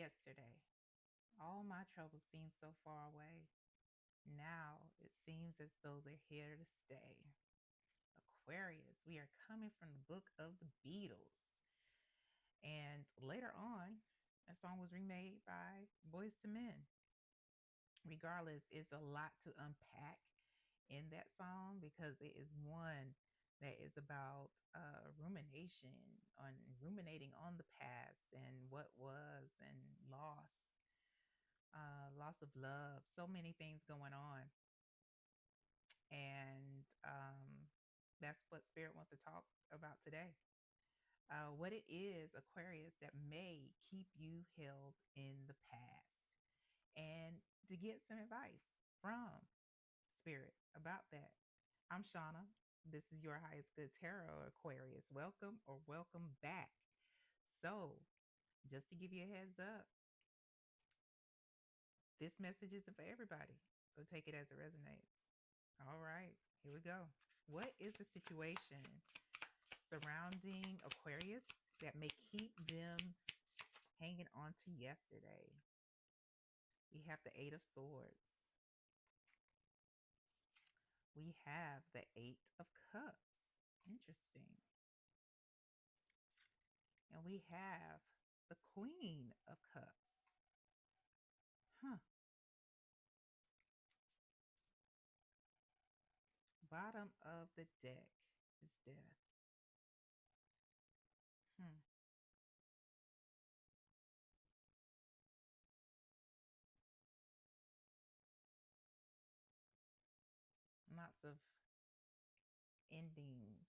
Yesterday, all my troubles seemed so far away. Now it seems as though they're here to stay. Aquarius, we are coming from the book of the Beatles. And later on, that song was remade by Boys to Men. Regardless, it's a lot to unpack in that song because it is one that is about rumination on ruminating on the past and what was and loss, loss of love, so many things going on. And that's what Spirit wants to talk about today. What it is, Aquarius, that may keep you held in the past, and to get some advice from Spirit about that. I'm Shauna. This is your highest good tarot, Aquarius. Welcome or welcome back. So, just to give you a heads up, this message isn't for everybody. So, take it as it resonates. All right, here we go. What is the situation surrounding Aquarius that may keep them hanging on to yesterday? We have the Eight of Swords. We have the Eight of Cups. Interesting. And we have the Queen of Cups. Huh. Bottom of the deck is death. Hmm. Lots of endings,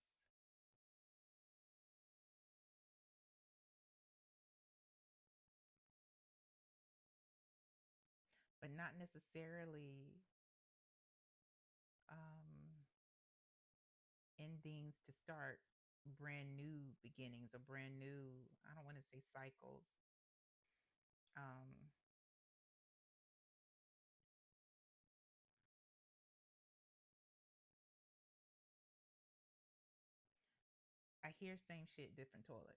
but not necessarily um, endings to start brand new beginnings or brand new, I don't want to say cycles. Um, I hear same shit, different toilet.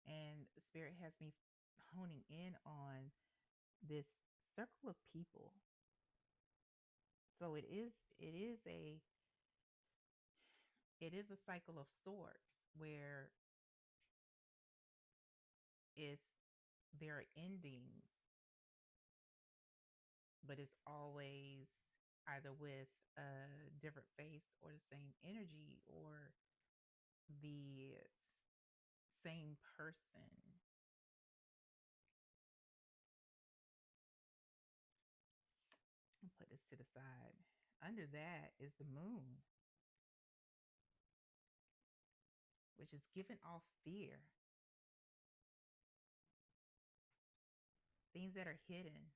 And Spirit has me honing in on this circle of people. So it is a cycle of sorts where it's there are endings, but it's always either with a different face or the same energy or the same person. I'll put this to the side. Under that is the moon, which is giving off fear, things that are hidden,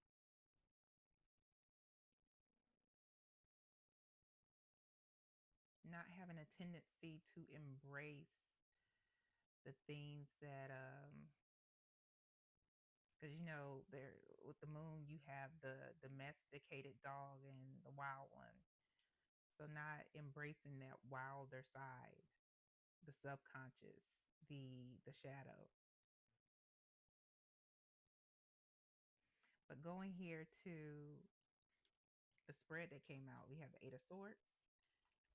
not having a tendency to embrace the things that because there with the moon you have the domesticated dog and the wild one, so not embracing that wilder side, the subconscious, the shadow. But going here to the spread that came out, we have the Eight of Swords,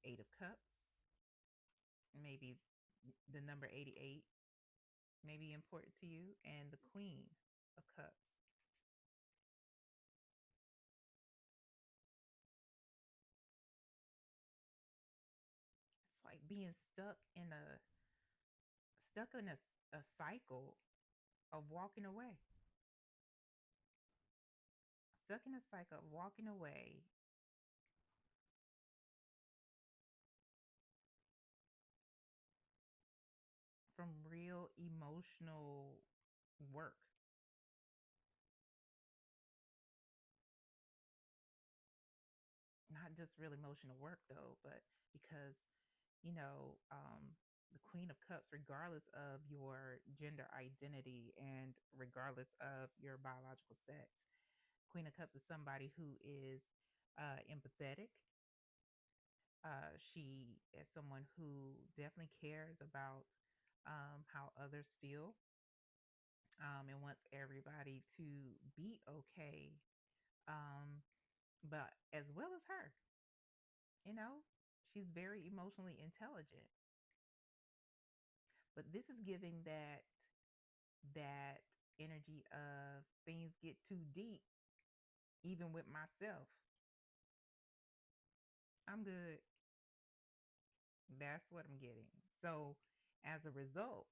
Eight of Cups, maybe the number 88 may be important to you, and the Queen of Cups. It's like being stuck in a cycle of walking away, stuck in a cycle of walking away from real emotional work. Not just real emotional work though, but because the Queen of Cups, regardless of your gender identity and regardless of your biological sex, Queen of Cups is somebody who is empathetic. She is someone who definitely cares about how others feel, and wants everybody to be okay, um, but as well as her. You know, she's very emotionally intelligent. But this is giving that energy of things get too deep, even with myself. I'm good. That's what I'm getting. So as a result,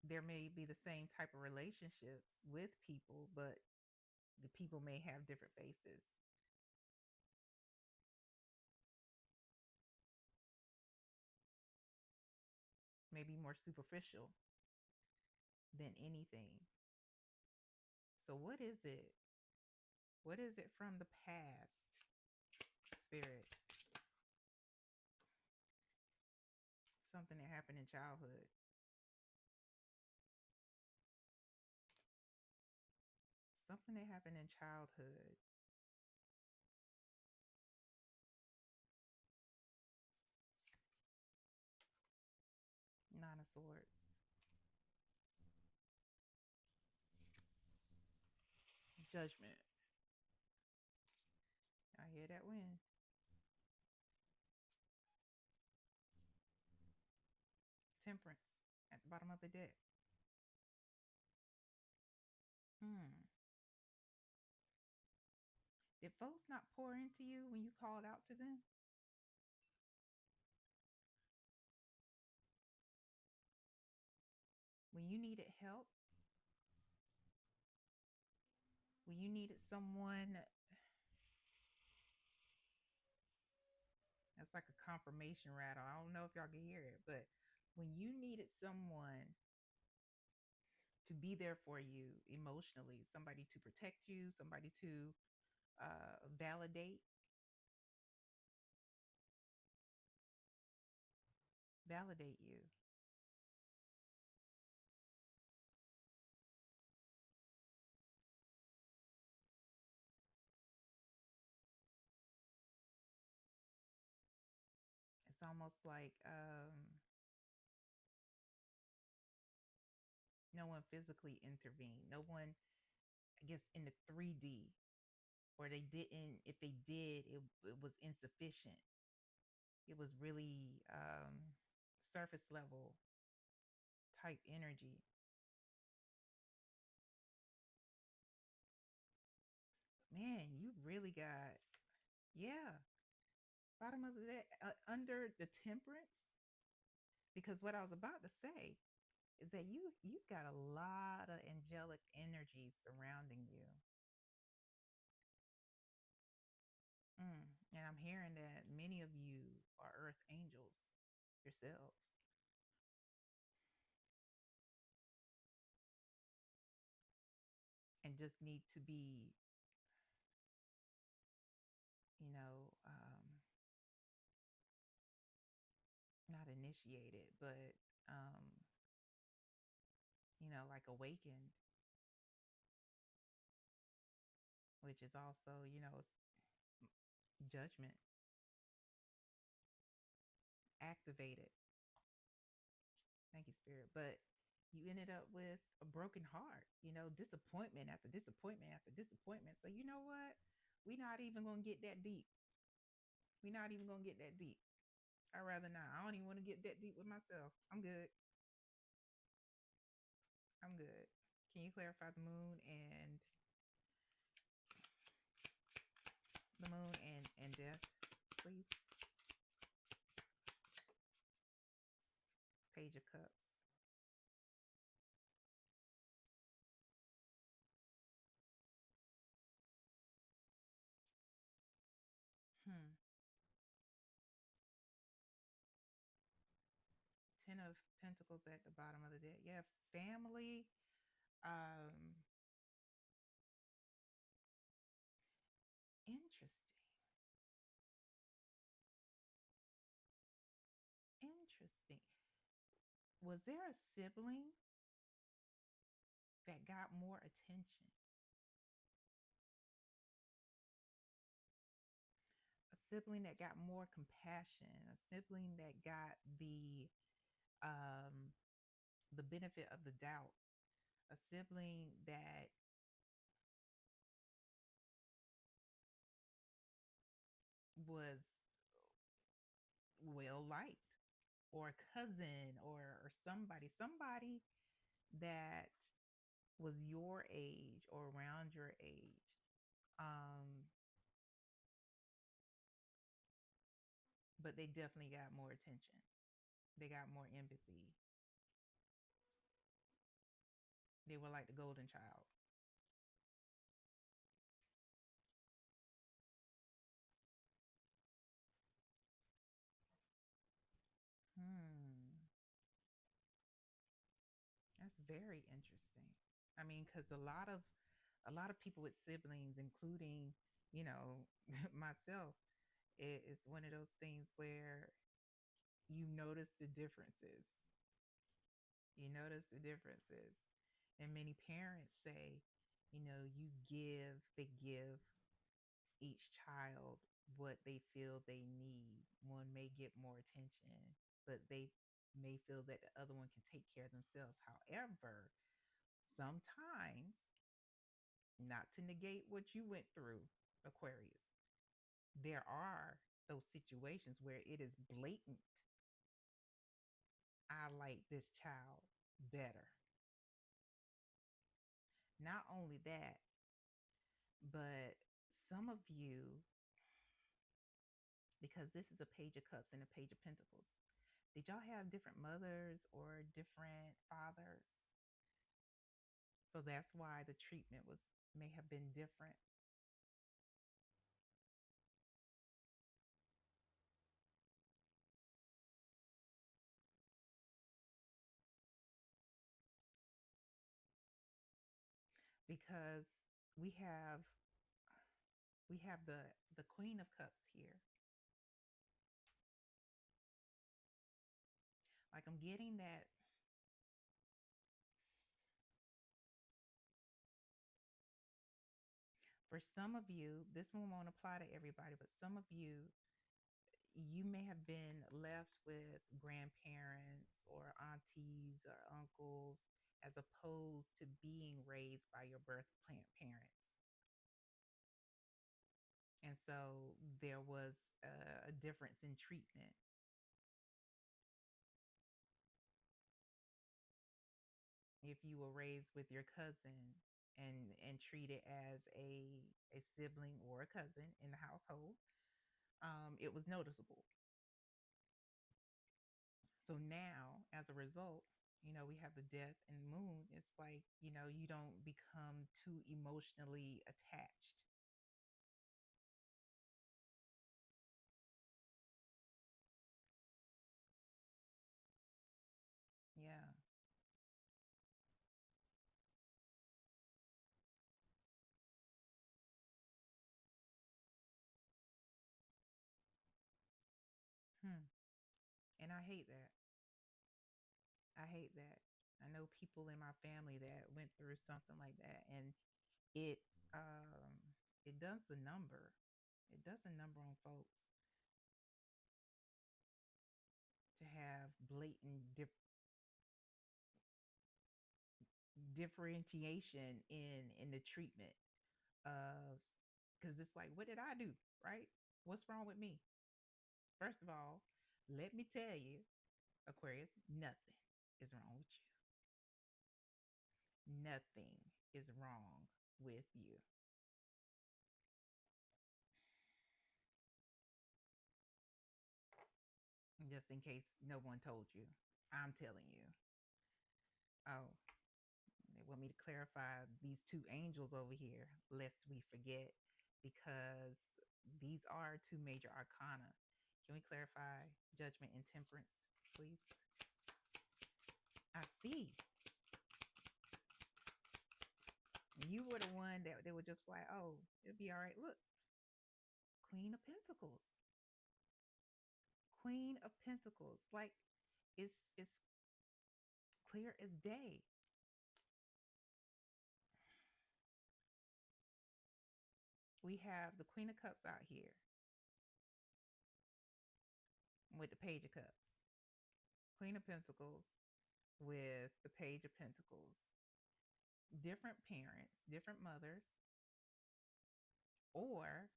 there may be the same type of relationships with people, but the people may have different faces, maybe more superficial than anything. So what is it? What is it from the past, spirit? Something that happened in childhood. Something that happened in childhood. Nine of Swords. Judgment. I hear that win. Temperance at the bottom of the deck. Hmm. Did folks not pour into you when you called out to them? When you needed help? When you needed someone, that's like a confirmation rattle. I don't know if y'all can hear it, but when you needed someone to be there for you emotionally, somebody to protect you, somebody to validate you. It's almost like no one physically intervened. No one, I guess, in the 3D, or they didn't. If they did, it was insufficient. It was really surface level type energy. Man, you really got, yeah, bottom of the deck, under the temperance. Because what I was about to say is that you got a lot of angelic energy surrounding you. Mm. And I'm hearing that many of you are earth angels yourselves, and just need to be, you know, not initiated, but, like awakened, which is also, judgment activated. Thank you, Spirit. But you ended up with a broken heart, disappointment after disappointment after disappointment. So, you know what? We're not even going to get that deep. We're not even going to get that deep. I'd rather not. I don't even want to get that deep with myself. I'm good. I'm good. Can you clarify the moon and death, please? Page of Cups. Hmm. Ten of Pentacles at the bottom of the deck. Yeah, family. Um, Interesting. Interesting. Was there a sibling that got more attention, a sibling that got more compassion, a sibling that got um, the benefit of the doubt, a sibling that was well liked, or a cousin, or somebody that was your age or around your age. Um, but they definitely got more attention. They got more empathy. They were like the golden child. Hmm. That's very interesting. I mean, because a lot of people with siblings, including, myself, it's one of those things where you notice the differences. You notice the differences. And many parents say, they give each child what they feel they need. One may get more attention, but they may feel that the other one can take care of themselves. However, sometimes, not to negate what you went through, Aquarius, there are those situations where it is blatant. I like this child better. Not only that, but some of you, because this is a page of cups and a page of pentacles, did y'all have different mothers or different fathers? So that's why the treatment was may have been different. Because we have the Queen of Cups here. Like, I'm getting that for some of you, this one won't apply to everybody, but some of you, you may have been left with grandparents or aunties or uncles, as opposed to being raised by your birth plant parents. And so there was a difference in treatment. If you were raised with your cousin and treated as a sibling or a cousin in the household, it was noticeable. So now, as a result, we have the death and moon. It's like, you don't become too emotionally attached. Yeah. Hmm. And I hate that. I hate that. I know people in my family that went through something like that, and it um it does the number. It does a number on folks to have blatant differentiation in the treatment of, because it's like, what did I do? Right? What's wrong with me? First of all, let me tell you, Aquarius, nothing is wrong with you. Nothing is wrong with you. Just in case no one told you, I'm telling you. Oh, they want me to clarify these two angels over here, lest we forget, because these are two major arcana. Can we clarify judgment and temperance, please? I see. You were the one that they were just like, oh, it'll be all right. Look, Queen of Pentacles. Queen of Pentacles. Like, it's clear as day. We have the Queen of Cups out here with the Page of Cups, Queen of Pentacles with the Page of Pentacles. Different parents, different mothers, or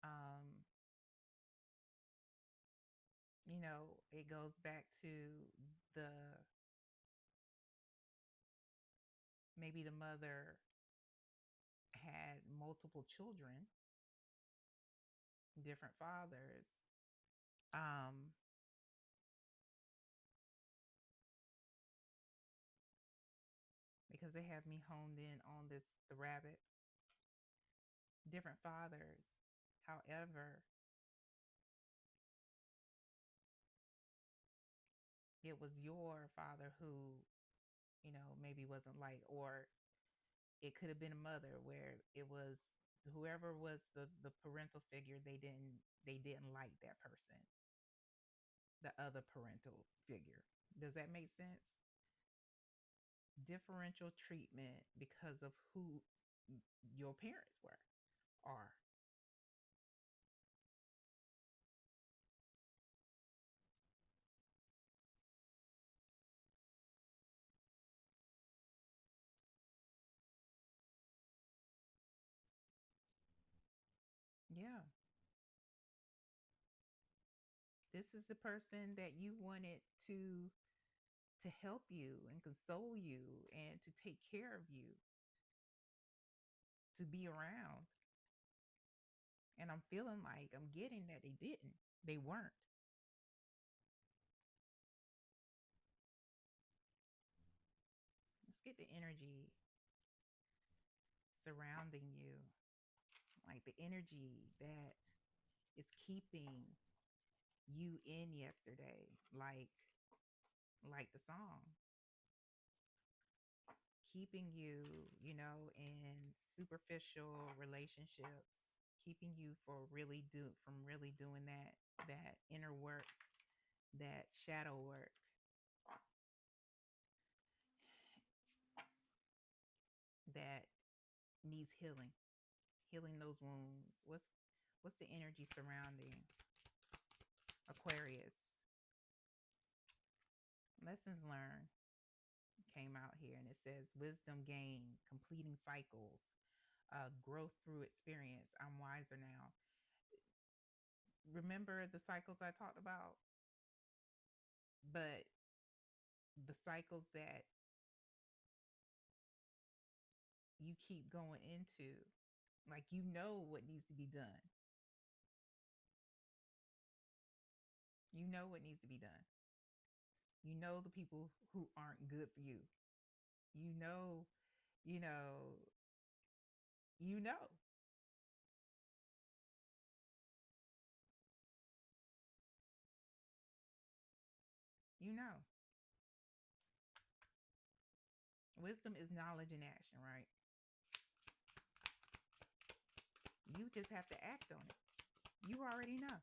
um, it goes back to the maybe the mother had multiple children, different fathers. Um, because they have me honed in on this the rabbit, different fathers. However, it was your father who, maybe wasn't like, or it could have been a mother where it was whoever was the parental figure, they didn't like that person, the other parental figure. Does that make sense? Differential treatment because of who your parents were are. Yeah. This is the person that you wanted to help you and console you and to take care of you, to be around. And I'm feeling like I'm getting that they didn't. They weren't. Let's get the energy surrounding you, like the energy that is keeping you in yesterday, like the song, keeping you, in superficial relationships, keeping you from really doing that inner work, that shadow work that needs healing, healing those wounds. What's the energy surrounding Aquarius? Lessons learned came out here, and it says wisdom gained, completing cycles, growth through experience. I'm wiser now. Remember the cycles I talked about, but the cycles that you keep going into, like what needs to be done. You know what needs to be done. You know the people who aren't good for you. You know, you know, you know. You know. Wisdom is knowledge in action, right? You just have to act on it. You already know.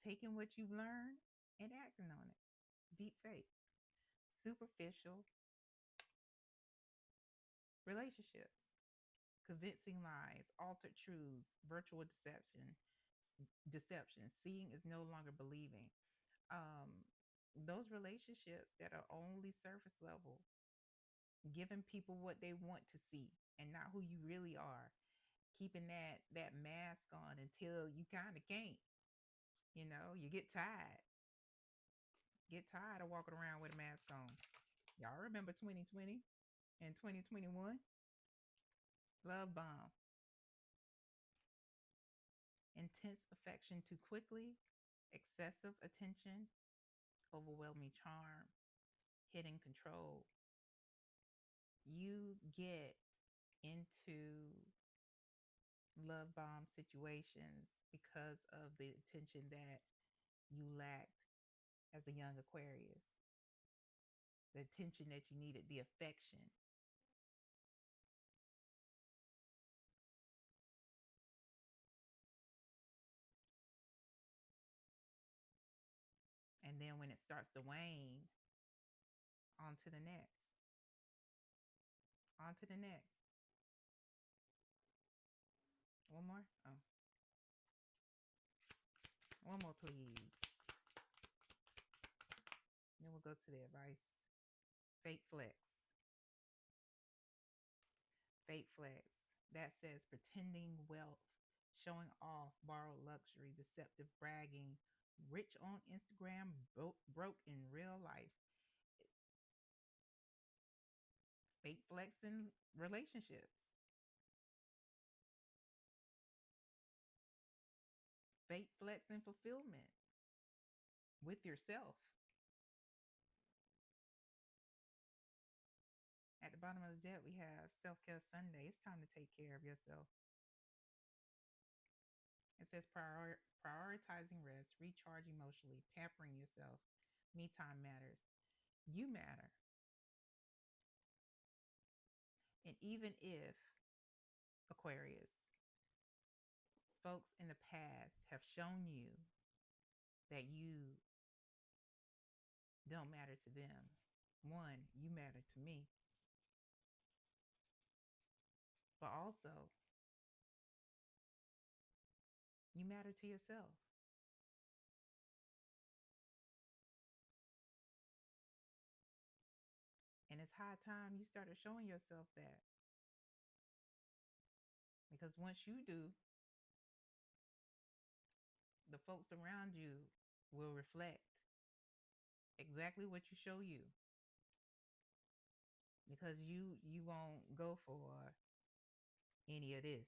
Taking what you've learned and acting on it. Deep faith. Superficial relationships. Convincing lies, altered truths, virtual deception. Seeing is no longer believing. Um, those relationships that are only surface level, giving people what they want to see and not who you really are, keeping that mask on until you kind of can't. You get tired of walking around with a mask on. Y'all remember 2020 and 2021? Love bomb. Intense affection too quickly, excessive attention, overwhelming charm, hidden control. You get into love bomb situations because of the attention that you lacked as a young Aquarius, the attention that you needed, the affection. And then when it starts to wane, on to the next, on to the next. One more? Oh, one more, please. Then we'll go to the advice. Fake flex. Fake flex. That says pretending wealth, showing off, borrowed luxury, deceptive bragging, rich on Instagram, broke in real life. Fake flex in relationships. Fake flex in fulfillment with yourself. At the bottom of the deck, we have Self Care Sunday. It's time to take care of yourself. It says prioritizing rest, recharge emotionally, pampering yourself. Me time matters. You matter. And even if, Aquarius, folks in the past have shown you that you don't matter to them, one, you matter to me, but also you matter to yourself. And it's high time you started showing yourself that. Because once you do, the folks around you will reflect exactly what you show you. Because you won't go for any of this.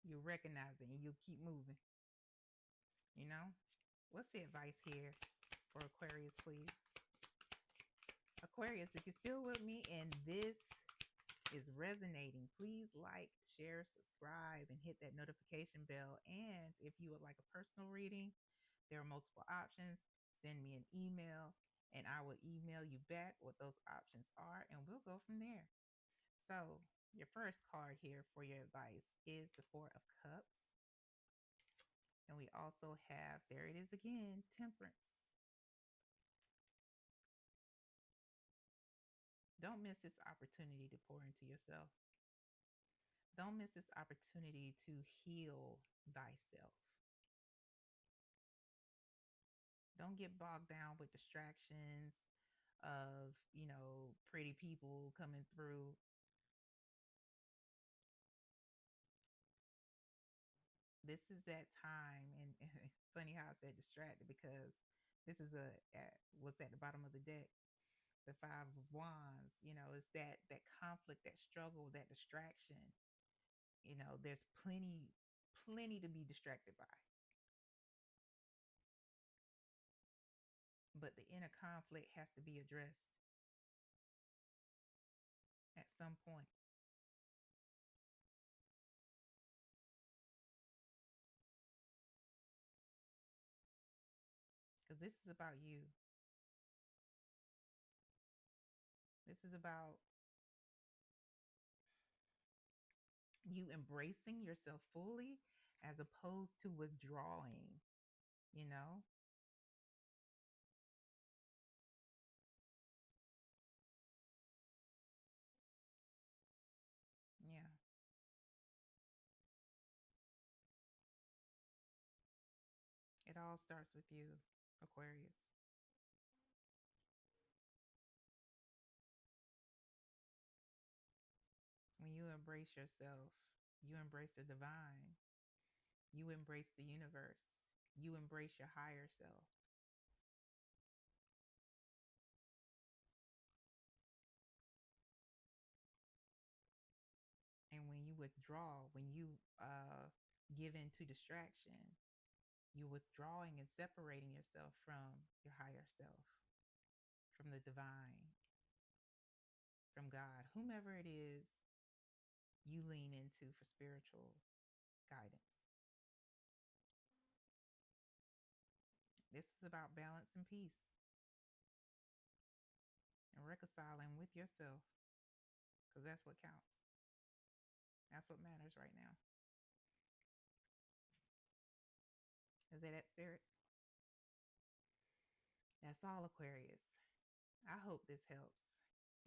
You recognize it and you keep moving. You know? What's the advice here for Aquarius, please? Aquarius, if you're still with me and this is resonating, please like, share, subscribe, and hit that notification bell. And if you would like a personal reading, there are multiple options. Send me an email and I will email you back what those options are, and we'll go from there. So, your first card here for your advice is the Four of Cups. And we also have, there it is again, Temperance. Don't miss this opportunity to pour into yourself. Don't miss this opportunity to heal thyself. Don't get bogged down with distractions of, pretty people coming through. This is that time, and funny how I said distracted because this is what's at the bottom of the deck, the Five of Wands. It's that conflict, that struggle, that distraction. There's plenty to be distracted by, but the inner conflict has to be addressed at some point. Because this is about you. This is about you embracing yourself fully as opposed to withdrawing, you know? Yeah. It all starts with you, Aquarius. When you embrace yourself, you embrace the divine, you embrace the universe, you embrace your higher self. And when you withdraw, when you give in to distraction, you're withdrawing and separating yourself from your higher self, from the divine, from God, whomever it is you lean into for spiritual guidance. This is about balance and peace and reconciling with yourself because that's what counts. That's what matters right now. Is that spirit? That's all, Aquarius. I hope this helps.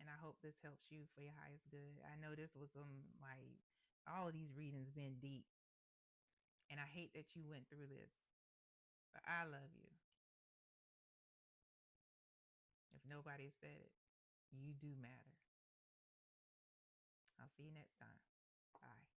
And I hope this helps you for your highest good. I know this was some like All of these readings been deep, and I hate that you went through this, but I love you. If nobody said it, you do matter. I'll see you next time. Bye.